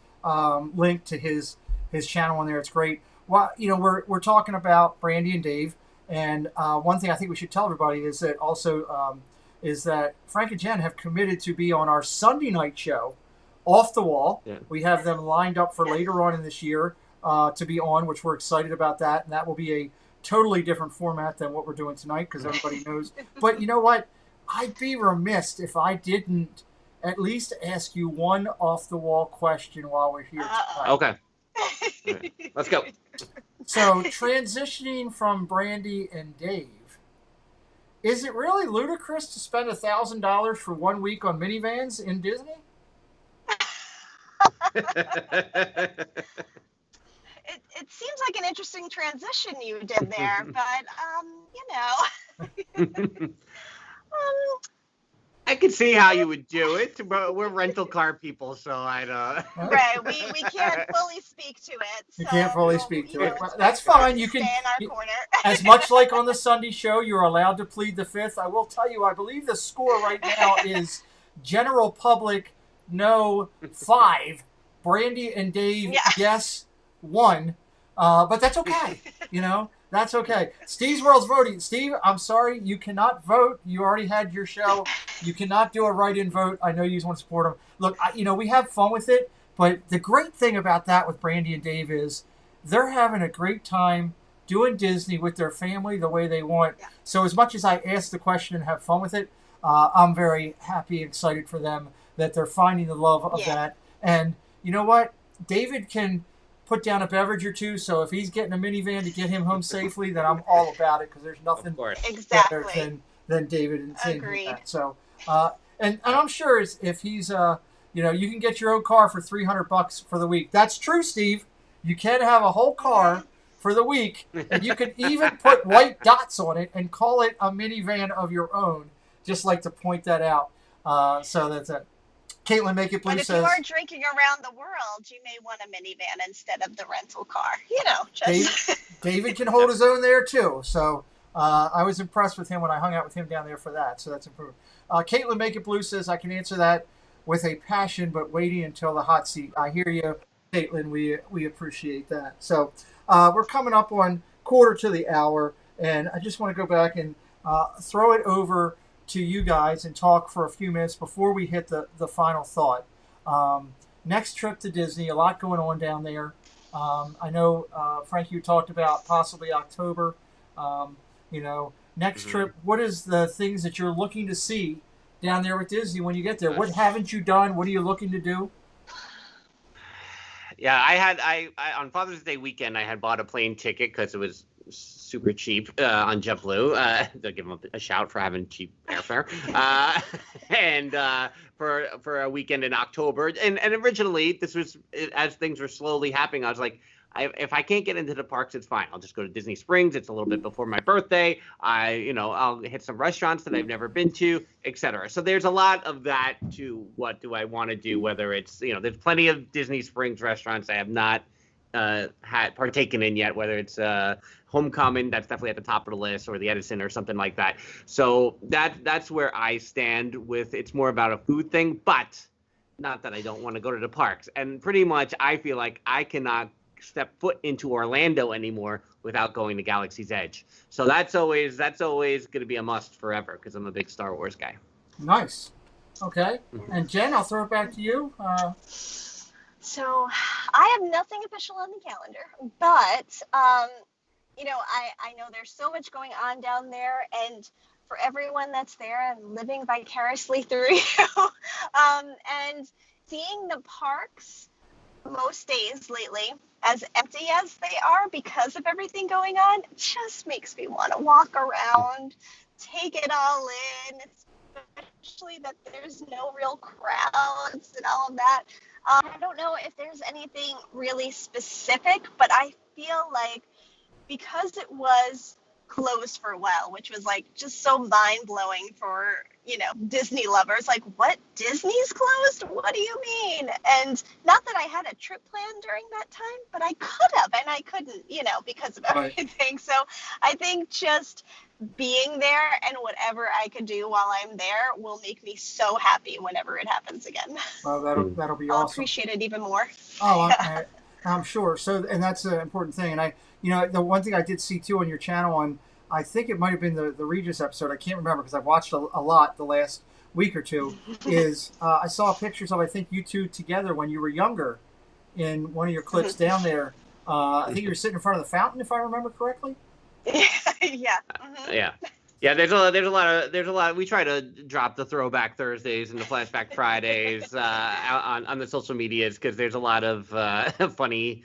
link to his channel on there. It's great. Well, we're talking about Brandy and Dave, and one thing I think we should tell everybody is that also is that Frank and Jen have committed to be on our Sunday night show, Off the Wall. Yeah. We have them lined up for later on in this year to be on, which we're excited about that. And that will be a totally different format than what we're doing tonight because everybody knows. But you know what? I'd be remiss if I didn't at least ask you one off-the-wall question while we're here tonight. Okay. Right. Let's go. So, transitioning from Brandy and Dave, is it really ludicrous to spend $1,000 for 1 week on minivans in Disney? It seems like an interesting transition you did there, but I could see how you would do it, but we're rental car people, so I don't. Right, we can't fully speak to it. So you can't fully speak to it. That's fine. You can stay in our corner. As much like on the Sunday show, you're allowed to plead the fifth. I will tell you, I believe the score right now is general public no 5. Brandy and Dave, yes, 1. But that's okay. That's okay. Steve's World's voting. Steve, I'm sorry, you cannot vote. You already had your show. You cannot do a write-in vote. I know you just want to support them. Look, we have fun with it, but the great thing about that with Brandy and Dave is they're having a great time doing Disney with their family the way they want. Yeah. So as much as I ask the question and have fun with it, I'm very happy and excited for them that they're finding the love of that. And you know what? David can put down a beverage or two, so if he's getting a minivan to get him home safely, then I'm all about it because there's nothing better than David and that. So, and I'm sure if he's, you can get your own car for $300 for the week. That's true, Steve. You can have a whole car for the week, and you can even put white dots on it and call it a minivan of your own. Just like to point that out. So that's it. Caitlin, Make It Blue says... But if you are drinking around the world, you may want a minivan instead of the rental car. David can hold his own there, too. So I was impressed with him when I hung out with him down there for that. So that's improved. Caitlin, Make It Blue says, I can answer that with a passion, but waiting until the hot seat. I hear you, Caitlin. We appreciate that. So we're coming up on quarter to the hour, and I just want to go back and throw it over to you guys and talk for a few minutes before we hit the final thought. Next trip to Disney, a lot going on down there. I know, Frank, you talked about possibly October. Next trip, what is the things that you're looking to see down there with Disney when you get there? What haven't you done? What are you looking to do? Yeah, I on Father's Day weekend, I had bought a plane ticket because it was super cheap on JetBlue. They'll give them a shout for having cheap airfare. And for a weekend in October. And originally, this was, as things were slowly happening, I was like, if I can't get into the parks, it's fine. I'll just go to Disney Springs. It's a little bit before my birthday. I'll hit some restaurants that I've never been to, etc. So there's a lot of that to what do I want to do, whether it's, there's plenty of Disney Springs restaurants I have not had partaken in yet, whether it's Homecoming, that's definitely at the top of the list, or the Edison or something like that. So that's where I stand with, it's more about a food thing, but not that I don't want to go to the parks. And pretty much I feel like I cannot step foot into Orlando anymore without going to Galaxy's Edge. So that's always going to be a must forever because I'm a big Star Wars guy. Nice. Okay. And Jen, I'll throw it back to you. So I have nothing official on the calendar, but I know there's so much going on down there, and for everyone that's there, I'm living vicariously through you. And seeing the parks most days lately as empty as they are because of everything going on just makes me want to walk around, take it all in, especially that there's no real crowds and all of that. I don't know if there's anything really specific, but I feel like because it was closed for a while, which was like just so mind blowing for, Disney lovers. Like, what? Disney's closed? What do you mean? And not that I had a trip planned during that time, but I could have, and I couldn't, because of everything. Right. So I think just being there and whatever I could do while I'm there will make me so happy whenever it happens again. Well, that'll be I'll awesome. appreciate it even more. Oh, I'm sure. So, and that's an important thing. And the one thing I did see too on your channel, and I think it might have been the Regis episode. I can't remember because I've watched a lot the last week or two. Is I saw pictures of, I think, you two together when you were younger in one of your clips down there. I think you were sitting in front of the fountain, if I remember correctly. Yeah. Yeah, there's a lot. We try to drop the Throwback Thursdays and the Flashback Fridays out on the social medias because there's a lot of funny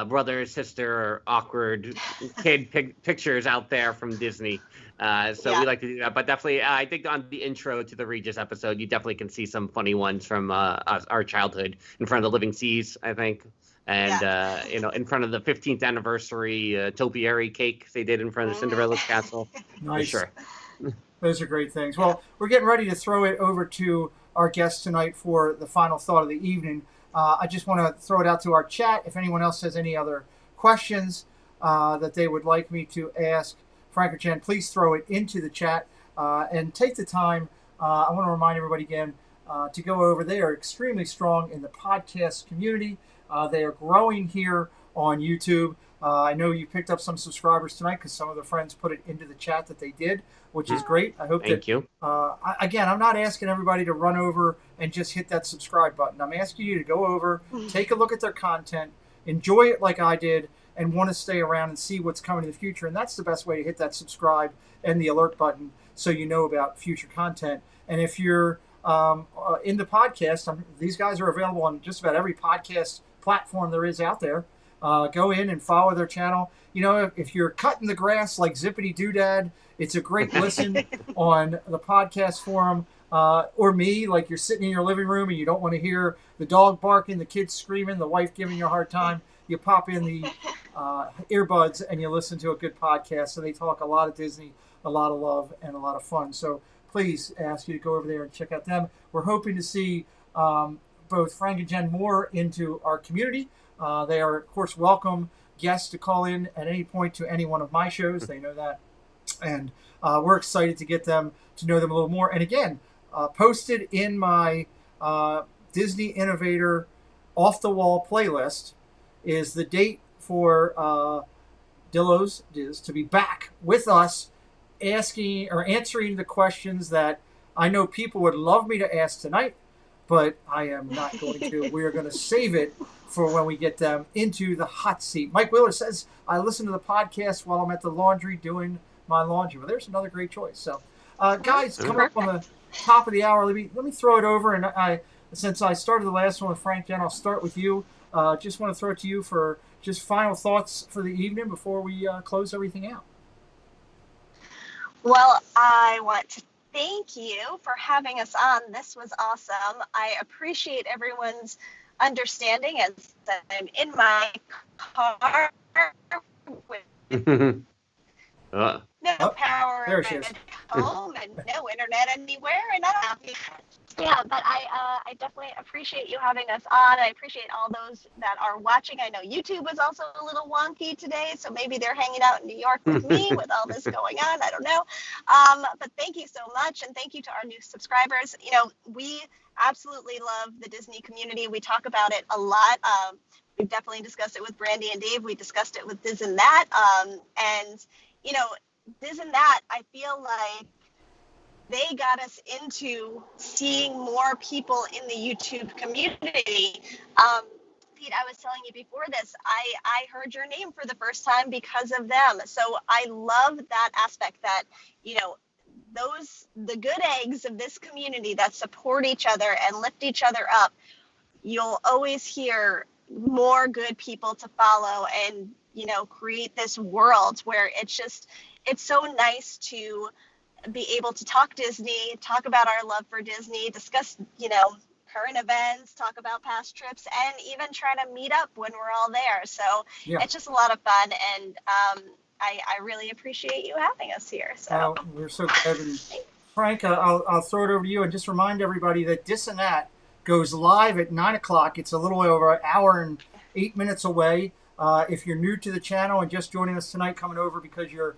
brother, sister, or awkward kid pictures out there from Disney. So we like to do that. But definitely, I think on the intro to the Regis episode, you definitely can see some funny ones from our childhood in front of the Living Seas, I think. And, in front of the 15th anniversary topiary cake they did in front of Cinderella's castle. Nice. For sure. Those are great things. Well, we're getting ready to throw it over to our guest tonight for the final thought of the evening. I just want to throw it out to our chat. If anyone else has any other questions that they would like me to ask Frank or Jen, please throw it into the chat and take the time. I want to remind everybody again to go over. They are extremely strong in the podcast community. They are growing here on YouTube. I know you picked up some subscribers tonight because some of the friends put it into the chat that they did, which is great. I hope Thank you. Again, I'm not asking everybody to run over and just hit that subscribe button. I'm asking you to go over, take a look at their content, enjoy it like I did, and want to stay around and see what's coming in the future. And that's the best way to hit that subscribe and the alert button so you know about future content. And if you're in the podcast, these guys are available on just about every podcast platform there is out there. Go in and follow their channel. If you're cutting the grass like Zippity Doodad, it's a great listen on the podcast forum. Or me, like you're sitting in your living room and you don't want to hear the dog barking, the kids screaming, the wife giving you a hard time. You pop in the earbuds and you listen to a good podcast. So they talk a lot of Disney, a lot of love, and a lot of fun. So please ask you to go over there and check out them. We're hoping to see both Frank and Jen more into our community. They are, of course, welcome guests to call in at any point to any one of my shows. They know that. And we're excited to get them to know them a little more. And again, posted in my Disney Innovator off-the-wall playlist is the date for Dillo's to be back with us asking or answering the questions that I know people would love me to ask tonight, but I am not going to. We are going to save it for when we get them into the hot seat. Mike Wheeler says, I listen to the podcast while I'm at the laundry doing my laundry. Well, there's another great choice. So, guys, coming up on the top of the hour, let me throw it over. And since I started the last one with Frank, Jen, I'll start with you. Just want to throw it to you for just final thoughts for the evening before we close everything out. Well, I want to thank you for having us on. This was awesome. I appreciate everyone's understanding as I'm in my car with no power at home and no internet anywhere, and I'm happy. Yeah, but I definitely appreciate you having us on. I appreciate all those that are watching. I know YouTube was also a little wonky today, so maybe they're hanging out in New York with me with all this going on. I don't know. But thank you so much, and thank you to our new subscribers. We absolutely love the Disney community. We talk about it a lot. We've definitely discussed it with Brandy and Dave. We discussed it with Diz and That. And Diz and That, I feel like they got us into seeing more people in the YouTube community. Pete, I was telling you before this, I heard your name for the first time because of them. So I love that aspect that, you know, the good eggs of this community that support each other and lift each other up, you'll always hear more good people to follow and, you know, create this world where it's so nice to be able to talk Disney, talk about our love for Disney, discuss, you know, current events, talk about past trips, and even try to meet up when we're all there. So It's just a lot of fun, and I really appreciate you having us here. So we're so glad. And Frank, I'll throw it over to you and just remind everybody that This and That goes live at 9 o'clock. It's a little over an hour and 8 minutes away. If you're new to the channel and just joining us tonight, coming over because you're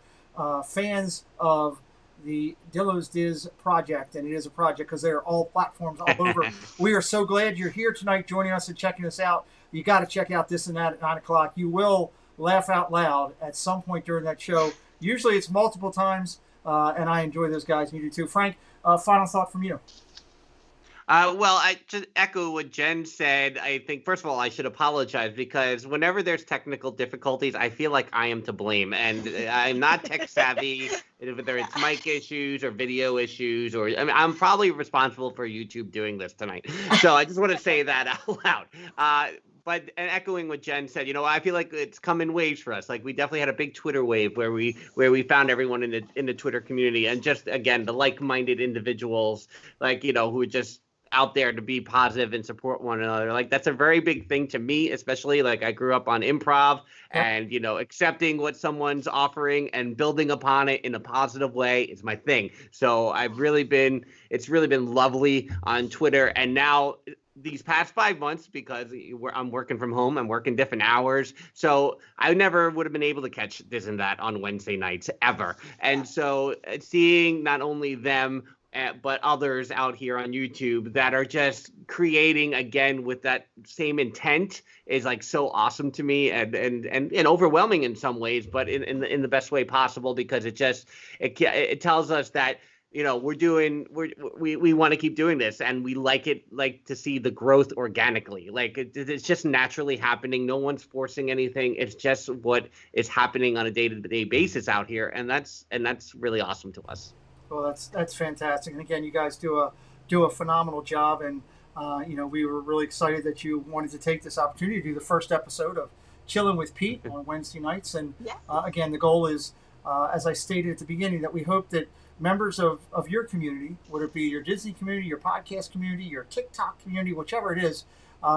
fans of the Dillo's Diz project, and it is a project because they're all platforms all over. We are so glad you're here tonight joining us and checking us out. You got to check out This and That at 9 o'clock. You will laugh out loud at some point during that show. Usually it's multiple times, and I enjoy those guys, and you do too. Frank, final thought from you. Well, I just echo what Jen said. I think, first of all, I should apologize because whenever there's technical difficulties, I feel like I am to blame. And I'm not tech savvy, whether it's mic issues or video issues, or I mean, I'm probably responsible for YouTube doing this tonight. So I just want to say that out loud. But and echoing what Jen said, you know, I feel like it's come in waves for us. Like we definitely had a big Twitter wave where we found everyone in the Twitter community, and just again the like-minded individuals, like, you know, who just out there to be positive and support one another. Like that's a very big thing to me, especially like I grew up on improv and, you know, accepting what someone's offering and building upon it in a positive way is my thing. So it's really been lovely on Twitter. And now these past 5 months, because I'm working from home, I'm working different hours. So I never would have been able to catch This and That on Wednesday nights ever. And so seeing not only them, but others out here on YouTube that are just creating again with that same intent is like so awesome to me and overwhelming in some ways, but in the best way possible, because it tells us that, you know, we want to keep doing this, and we like to see the growth organically. Like it's just naturally happening. No one's forcing anything. It's just what is happening on a day-to-day basis out here, and that's really awesome to us. Well, that's fantastic, and again, you guys do a phenomenal job, and you know, we were really excited that you wanted to take this opportunity to do the first episode of Chilling with Pete on Wednesday nights, and again, the goal is, as I stated at the beginning, that we hope that members of your community, whether it be your Disney community, your podcast community, your TikTok community, whichever it is,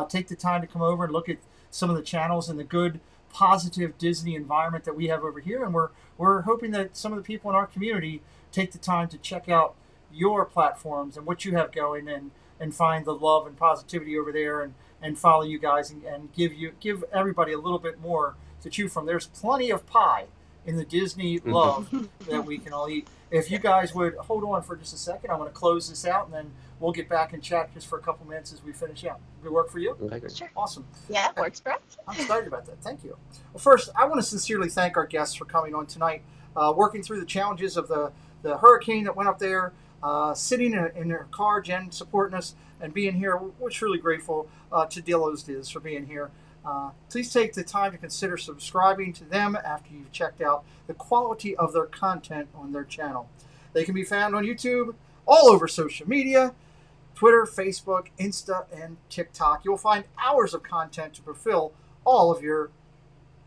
take the time to come over and look at some of the channels and the good, positive Disney environment that we have over here, and we're hoping that some of the people in our community take the time to check out your platforms and what you have going, and find the love and positivity over there, and follow you guys, and give everybody a little bit more to chew from. There's plenty of pie in the Disney love that we can all eat. If you guys would hold on for just a second, I'm going to close this out, and then we'll get back and chat just for a couple minutes as we finish out. Good work for you? Okay. Sure. Awesome. Yeah, it works for us. I'm excited about that. Thank you. Well, first, I want to sincerely thank our guests for coming on tonight, working through the challenges of the hurricane that went up there, sitting in their car, Jen supporting us, and being here. We're truly grateful to Dillo's Diz for being here. Please take the time to consider subscribing to them after you've checked out the quality of their content on their channel. They can be found on YouTube, all over social media, Twitter, Facebook, Insta, and TikTok. You'll find hours of content to fulfill all of your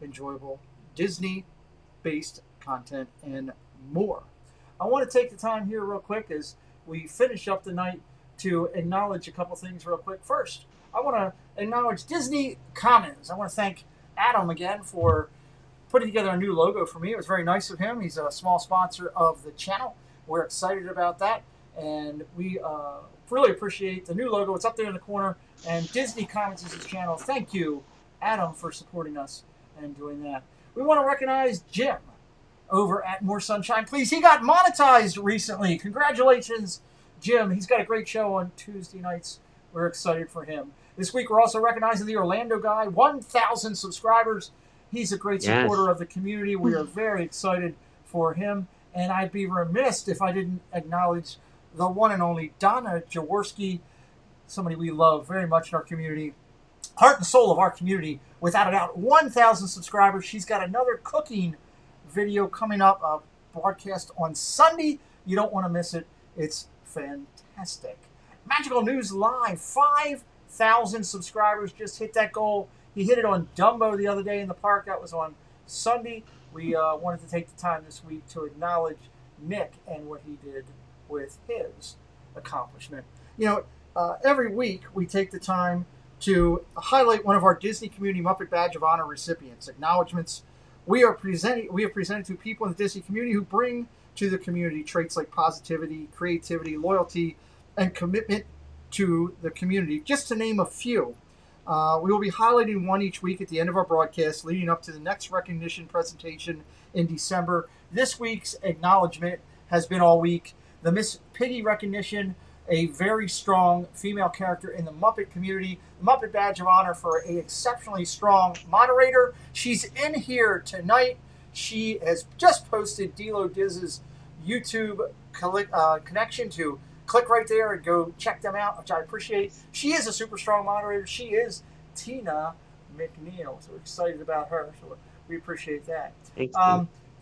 enjoyable Disney-based content and more. I want to take the time here real quick as we finish up the night to acknowledge a couple things real quick. First, I want to acknowledge Disney Commons. I want to thank Adam again for putting together a new logo for me. It was very nice of him. He's a small sponsor of the channel. We're excited about that, and we really appreciate the new logo. It's up there in the corner, and Disney Commons is his channel. Thank you, Adam, for supporting us and doing that. We want to recognize Jim over at More Sunshine Please. He got monetized recently. Congratulations, Jim. He's got a great show on Tuesday nights. We're excited for him. This week, we're also recognizing the Orlando guy, 1,000 subscribers. He's a great supporter of the community. We are very excited for him. And I'd be remiss if I didn't acknowledge the one and only Donna Jaworski, somebody we love very much in our community. heart and soul of our community, without a doubt. 1,000 subscribers. She's got another cooking video coming up, broadcast on Sunday. You don't want to miss it. It's fantastic. Magical News Live, 5,000 subscribers. Just hit that goal. He hit it on Dumbo the other day in the park. That was on Sunday. We wanted to take the time this week to acknowledge Nick and what he did with his accomplishment. Every week we take the time to highlight one of our Disney Community Muppet Badge of Honor recipients. Acknowledgements we have presented to people in the Disney community who bring to the community traits like positivity, creativity, loyalty, and commitment to the community, just to name a few. We will be highlighting one each week at the end of our broadcast, leading up to the next recognition presentation in December. This week's acknowledgement has been all week. The Miss Piggy recognition, a very strong female character in the Muppet community. The Muppet Badge of Honor for an exceptionally strong moderator. She's in here tonight. She has just posted Dillo Diz's YouTube connection to click right there and go check them out, which I appreciate. She is a super strong moderator. She is Tina McNeil. So we're excited about her. So we appreciate that. Thanks,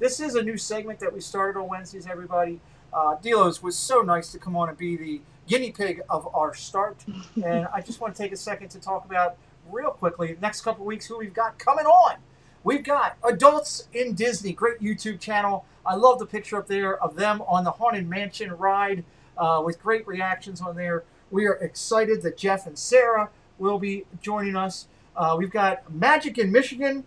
this is a new segment that we started on Wednesdays, everybody. Dillo's was so nice to come on and be the guinea pig of our start. And I just want to take a second to talk about, real quickly, the next couple of weeks, who we've got coming on. We've got Adults in Disney, great YouTube channel. I love the picture up there of them on the Haunted Mansion ride with great reactions on there. We are excited that Jeff and Sarah will be joining us. We've got Magic in Michigan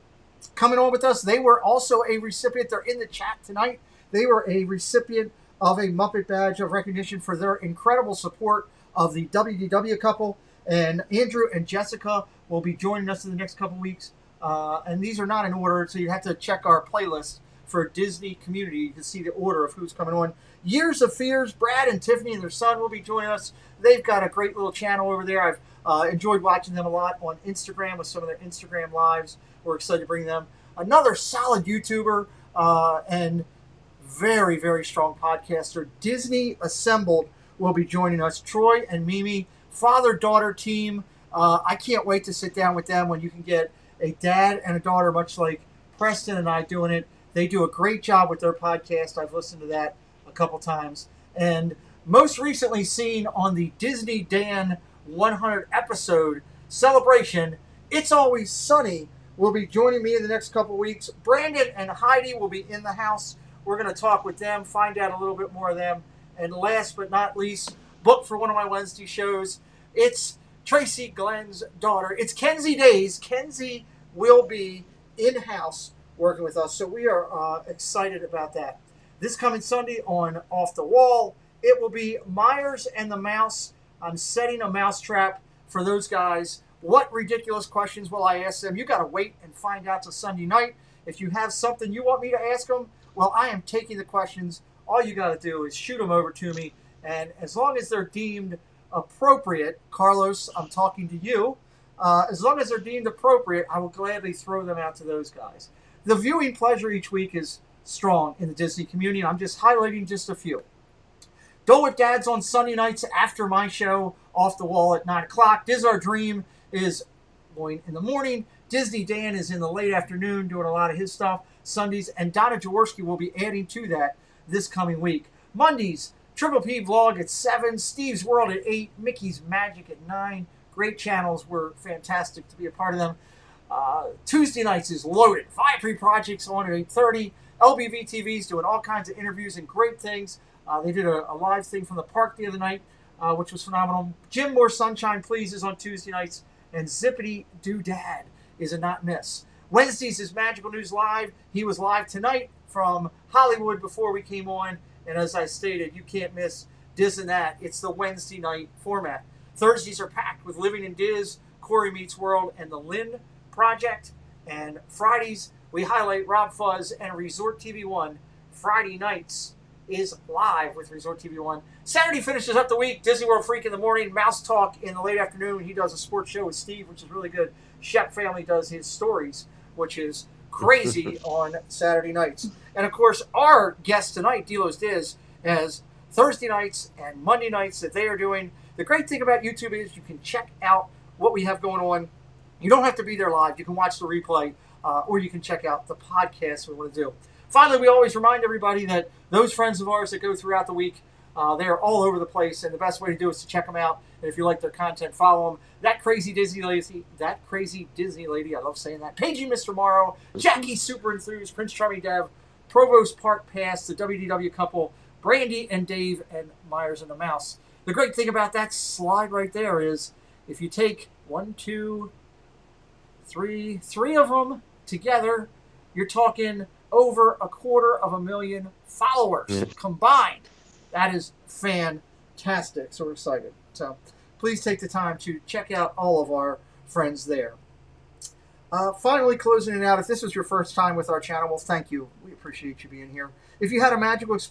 coming on with us. They were also a recipient. They're in the chat tonight. They were a recipient of a Muppet Badge of Recognition for their incredible support of the WDW couple. And Andrew and Jessica will be joining us in the next couple weeks. And these are not in order, so you have to check our playlist for Disney Community to see the order of who's coming on. Years of Fears, Brad and Tiffany and their son will be joining us. They've got a great little channel over there. I've enjoyed watching them a lot on Instagram with some of their Instagram lives. We're excited to bring them. Another solid YouTuber and very, very strong podcaster, Disney Assembled, will be joining us. Troy and Mimi, father-daughter team. I can't wait to sit down with them when you can get a dad and a daughter, much like Preston and I doing it. They do a great job with their podcast. I've listened to that a couple times. And most recently seen on the Disney Dan 100 episode celebration, It's Always Sunny will be joining me in the next couple weeks. Brandon and Heidi will be in the house. We're going to talk with them, find out a little bit more of them. And last but not least, booked for one of my Wednesday shows, it's Tracy Glenn's daughter. It's Kenzie Days. Kenzie will be in-house working with us, so we are excited about that. This coming Sunday on Off the Wall, it will be Myers and the Mouse. I'm setting a mouse trap for those guys. What ridiculous questions will I ask them? You got to wait and find out till Sunday night. If you have something you want me to ask them, well, I am taking the questions. All you got to do is shoot them over to me, and as long as they're deemed appropriate, Carlos, I'm talking to you. As long as they're deemed appropriate, I will gladly throw them out to those guys. The viewing pleasure each week is strong in the Disney community, and I'm just highlighting just a few. Dole with Dads on Sunday nights after my show, Off the Wall at 9 o'clock. Diz Our Dream is going in the morning. Disney Dan is in the late afternoon doing a lot of his stuff Sundays, and Donna Jaworski will be adding to that this coming week. Mondays, Triple P Vlog at 7, Steve's World at 8, Mickey's Magic at 9. Great channels. We're fantastic to be a part of them. Tuesday nights is loaded. 5 pre-projects on at 8:30. LBV TV's doing all kinds of interviews and great things. They did a live thing from the park the other night, which was phenomenal. Jim More Sunshine Please is on Tuesday nights, and Zippity Doo Dad is a not miss. Wednesdays is Magical News Live. He was live tonight from Hollywood before we came on, and as I stated, you can't miss Diz and That. It's the Wednesday night format. Thursdays are packed with Living in Diz, Corey Meets World, and the Lynn Project. And Fridays, we highlight Rob Fuzz and Resort TV 1. Friday nights is live with Resort TV 1. Saturday finishes up the week. Disney World Freak in the morning. Mouse Talk in the late afternoon. He does a sports show with Steve, which is really good. Shep Family does his stories, which is crazy on Saturday nights. And, of course, our guest tonight, Dillo's Diz, has Thursday nights and Monday nights that they are doing. The great thing about YouTube is you can check out what we have going on You don't have to be there live. You can watch the replay, or you can check out the podcast we want to do. Finally, we always remind everybody that those friends of ours that go throughout the week, they are all over the place, and the best way to do it is to check them out. And if you like their content, follow them. That crazy Disney lady, I love saying that. Paigey Mr. Morrow, Jackie Super Enthused, Prince Charming Dev, Provost Park Pass, the WDW couple, Brandy and Dave, and Myers and the Mouse. The great thing about that slide right there is if you take 1, 2, 3 of them together, you're talking over 250,000 followers combined. That is fantastic. So we're excited. So please take the time to check out all of our friends there. Finally, closing it out, if this was your first time with our channel, well, thank you. We appreciate you being here. If you had a magical experience,